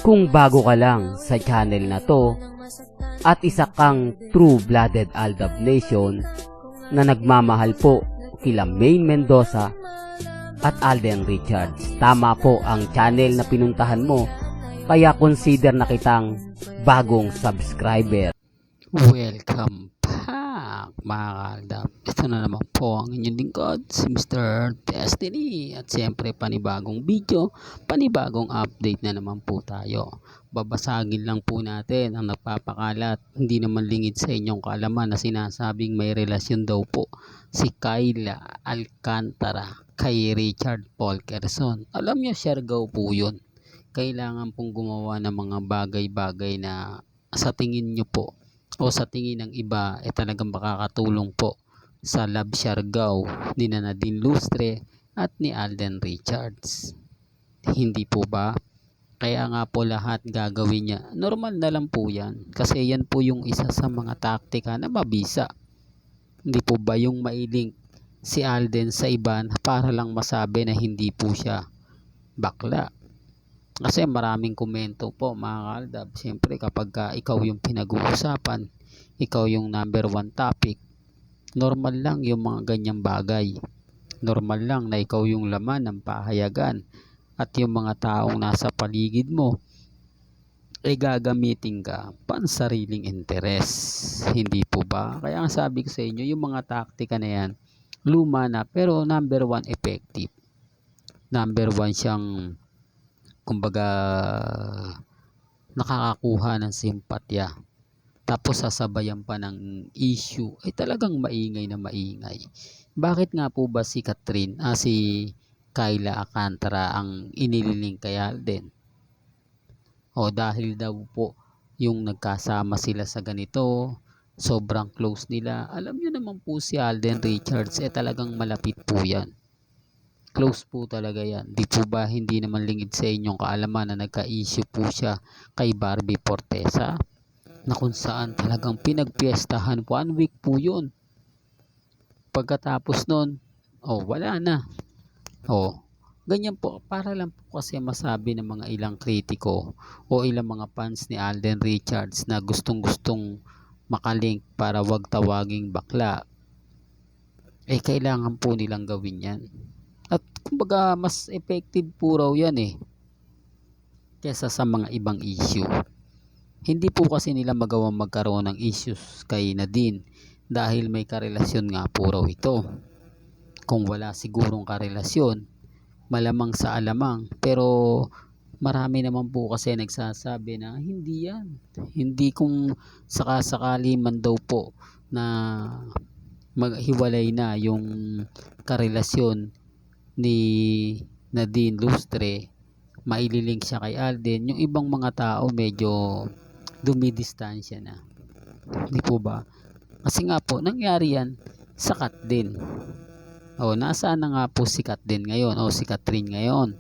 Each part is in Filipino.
Kung bago ka lang sa channel na to at isa kang true-blooded Aldab Nation na nagmamahal po kila Maine Mendoza at Alden Richards, tama po ang channel na pinuntahan mo, kaya consider na kitang bagong subscriber. Welcome back mga kaaldab. Ito na naman po ang inyong lingkod, si Mr. Destiny. At siyempre panibagong video, panibagong update na naman po tayo. Babasagin lang po natin ang nagpapakalat, hindi naman lingid sa inyong kaalaman na sinasabing may relasyon daw po si Kayla Alcantara kay Richard Polkerson. Alam nyo, Siargao po yun. Kailangan pong gumawa ng mga bagay-bagay na sa tingin nyo po o sa tingin ng iba talagang makakatulong po sa Love Siargao ni Nadine Lustre at ni Alden Richards. Hindi po ba? Kaya nga po lahat gagawin niya. Normal na lang po yan. Kasi yan po yung isa sa mga taktika na mabisa. Hindi po ba yung mailink si Alden sa iba para lang masabi na hindi po siya bakla? Kasi maraming komento po mga kaaldab. Siyempre kapag ikaw yung pinag-uusapan, ikaw yung number one topic, normal lang yung mga ganyang bagay. Normal lang na ikaw yung laman ng pahayagan at yung mga taong nasa paligid mo ay gagamitin ka pansariling interes. Hindi po ba? Kaya ang sabi ko sa inyo, yung mga taktika na yan, luma na pero number one effective. Number one siyang kumbaga nakakakuha ng simpatya, tapos sasabayan pa ng issue ay talagang maingay na maingay. Bakit nga po ba si Kayla Alcantara ang inililing kay Alden? O dahil daw po yung nagkasama sila sa ganito, sobrang close nila. Alam nyo naman po si Alden Richards talagang malapit po yan. Close po talaga yan. Di po ba hindi naman lingid sa inyong kaalaman na nagka-issue po siya kay Barbie Fortesa? Na kung saan talagang pinagpiestahan po. 1 week po yun. Pagkatapos nun, wala na. Ganyan po. Para lang po kasi masabi ng mga ilang kritiko o ilang mga fans ni Alden Richards na gustong-gustong makalink para wag tawaging bakla. Kailangan po nilang gawin yan. At kumbaga mas effective po raw yan kesa sa mga ibang issue. Hindi po kasi nila magawang magkaroon ng issues kay Nadine dahil may karelasyon nga po raw ito. Kung wala sigurong karelasyon, malamang sa alamang, pero marami naman po kasi nagsasabi na hindi yan. Hindi kung sakasakali man daw po na maghiwalay na yung karelasyon ni Nadine Lustre, maililink siya kay Alden, yung ibang mga tao medyo dumidistansya na. Hindi po ba? Kasi nga po nangyari yan sa Kat din. Nasaan na nga po si Kat din ngayon o si Catherine ngayon?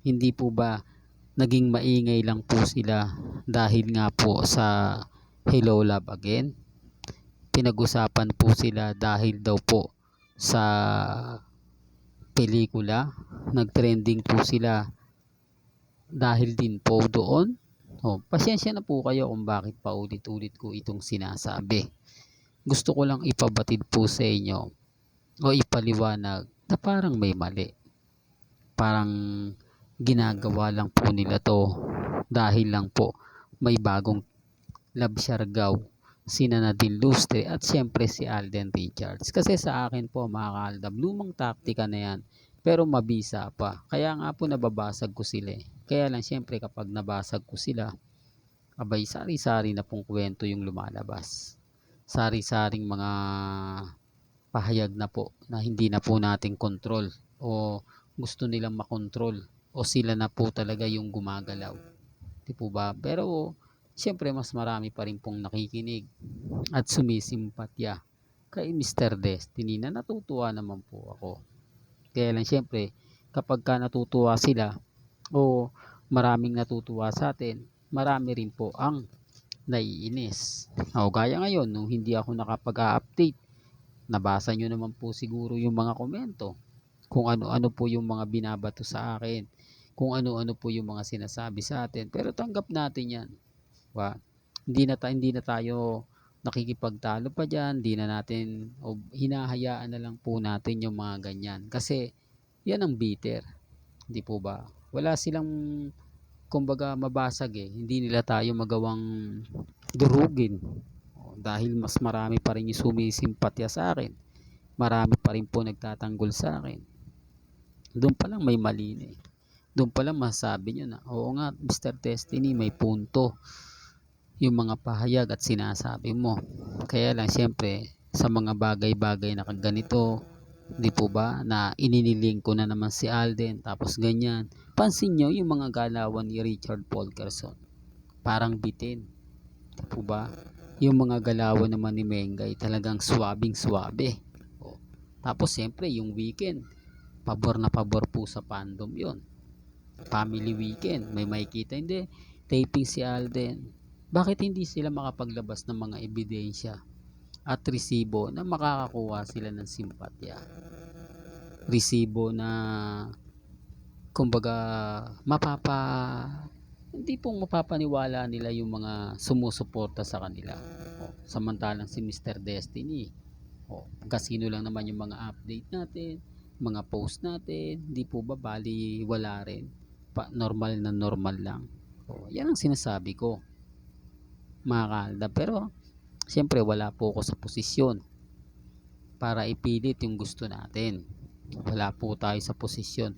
Hindi po ba naging maingay lang po sila dahil nga po sa Hello Love Again? Pinag-usapan po sila dahil daw po sa pelikula, nagtrending po sila dahil din po doon. Pasensya na po kayo kung bakit paulit-ulit ko itong sinasabi. Gusto ko lang ipabatid po sa inyo o ipaliwanag na parang may mali. Parang ginagawa lang po nila to dahil lang po may bagong Love Siargao, sina Nadine Lustre at siyempre si Alden Richards. Kasi sa akin po mga kaaldab, lumang taktika na yan pero mabisa pa. Kaya nga po nababasag ko sila Kaya lang siyempre kapag nabasag ko sila, abay sari-sari na pong kwento yung lumalabas. Sari-saring mga pahayag na po na hindi na po natin control o gusto nilang makontrol o sila na po talaga yung gumagalaw. Di po ba? Pero siyempre mas marami pa rin pong nakikinig at sumisimpatya kay Mr. Destiny na natutuwa naman po ako. Kaya lang siyempre kapag ka natutuwa sila o maraming natutuwa sa atin, marami rin po ang naiinis. Gaya ngayon nung hindi ako nakapag-update, nabasa nyo naman po siguro yung mga komento kung ano-ano po yung mga binabato sa akin, kung ano-ano po yung mga sinasabi sa atin. Pero tanggap natin yan. Diba? Hindi na tayo nakikipagtalo pa diyan, hindi na natin o hinahayaan na lang po natin yung mga ganyan. Kasi yan ang bitter, hindi po ba? Wala silang kumbaga mabasag eh. Hindi nila tayo magawang durugin. Dahil mas marami pa rin yung sumisimpatya sa akin. Marami pa rin po nagtatanggol sa akin. Doon pa lang may mali na eh. Doon pa lang masasabi nyo na, oo nga Mr. Destiny, may punto yung mga pahayag at sinasabi mo. Kaya lang siyempre sa mga bagay-bagay na ganito, di po ba, na ininiling ko na naman si Alden tapos ganyan. Pansin nyo yung mga galawan ni Richard Polkerson. Parang bitin. Di po ba? Yung mga galawan naman ni Mengay talagang swabing swabe. O, tapos siyempre yung weekend, pabor na pabor po sa fandom yon. Family weekend, may makikita hindi. Taping si Alden. Bakit hindi sila makapaglabas ng mga ebidensya at resibo na makakakuha sila ng simpatya? Resibo na kumbaga hindi pong mapapaniwala nila yung mga sumusuporta sa kanila. Samantalang si Mr. Destiny, kasino lang naman yung mga update natin, mga post natin, di po ba bali wala rin, normal na normal lang. Yan ang sinasabi ko, mga kalda. Pero siyempre wala po ako sa posisyon para ipilit yung gusto natin. Wala po tayo sa posisyon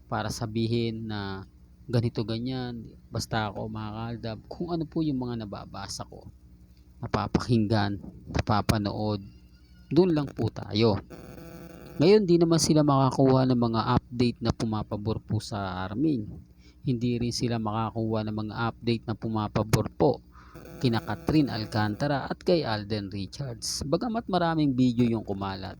para sabihin na ganito ganyan. Basta ako, mga kalda, kung ano po yung mga nababasa ko, napapakinggan, napapanood, doon lang po tayo. Ngayon di naman sila makakuha ng mga update na pumapabor po sa Armin. Hindi rin sila makakuha ng mga update na pumapabor po kina Catherine Alcantara at kay Alden Richards. Bagamat maraming video yung kumalat,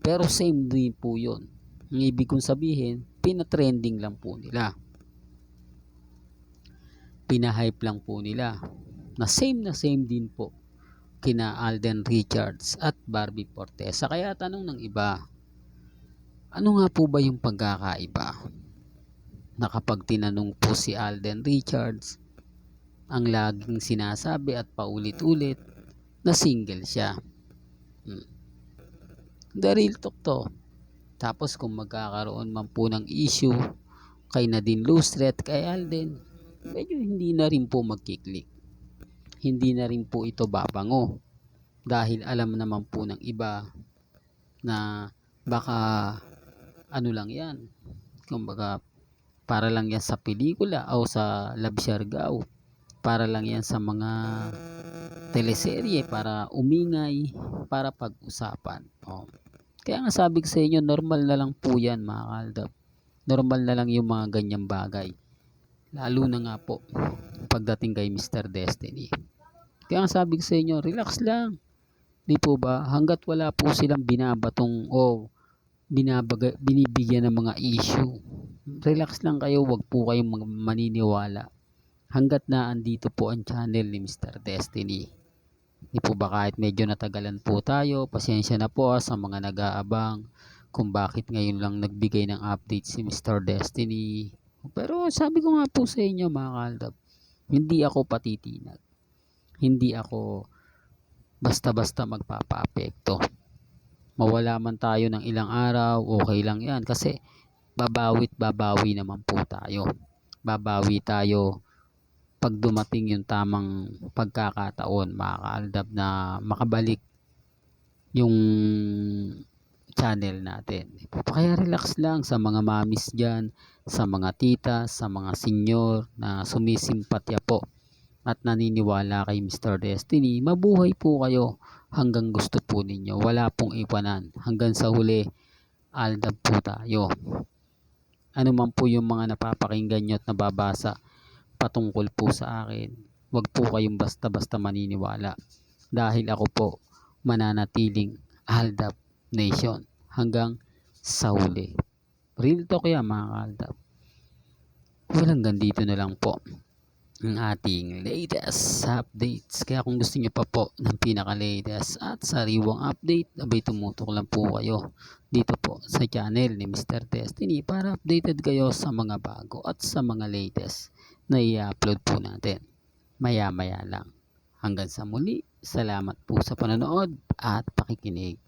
pero same din po yun. Ang ibig kong sabihin, pinatrending lang po nila. Pinahype lang po nila. Na same din po kina Alden Richards at Barbie Fortesa. Kaya tanong ng iba, ano nga po ba yung pagkakaiba? Na kapag tinanong po si Alden Richards, ang laging sinasabi at paulit-ulit na single siya. The real talk to. Tapos kung magkakaroon man po ng issue kay Nadine Lustre at kay Alden, medyo hindi na rin po magkiklik. Hindi na rin po ito babango. Dahil alam naman po ng iba na baka ano lang yan. Kumbaga para lang yan sa pelikula o sa Love Siargao. Para lang yan sa mga teleserye, para umingay, para pag-usapan. Kaya nga sabi ko sa inyo, normal na lang po yan, mga kaldab. Normal na lang yung mga ganyang bagay. Lalo na nga po pagdating kay Mr. Destiny. Kaya nga sabi ko sa inyo, relax lang. Di po ba? Hanggat wala po silang binabatong o binibigyan ng mga issue, relax lang kayo, wag po kayong maniniwala. Hanggat na andito po ang channel ni Mr. Destiny. Di po ba kahit medyo natagalan po tayo, pasensya na po sa mga nag-aabang kung bakit ngayon lang nagbigay ng update si Mr. Destiny. Pero sabi ko nga po sa inyo, mga kaldab, hindi ako patitinag. Hindi ako basta-basta magpapa-apekto. Mawala man tayo ng ilang araw, okay lang yan. Kasi babawi naman po tayo. Babawi tayo pag dumating yung tamang pagkakataon, mga kaaldab, na makabalik yung channel natin. Kaya relax lang sa mga mamis dyan, sa mga tita, sa mga senyor na sumisimpatya po at naniniwala kay Mr. Destiny. Mabuhay po kayo hanggang gusto po ninyo. Wala pong iwanan. Hanggang sa huli, aldab po tayo. Ano man po yung mga napapakinggan nyo at nababasa patungkol po sa akin, wag po kayong basta-basta maniniwala. Dahil ako po mananatiling Aldab Nation hanggang sa huli. Real talk yan, mga Aldab. Well, hanggang dito na lang po. ang ating latest updates. Kaya kung gusto nyo pa po ng pinaka-latest at sariwang update, abay tumutok lang po kayo dito po sa channel ni Mr. Destiny para updated kayo sa mga bago at sa mga latest na i-upload po natin maya maya lang. Hanggang sa muli, salamat po sa panonood at pakikinig.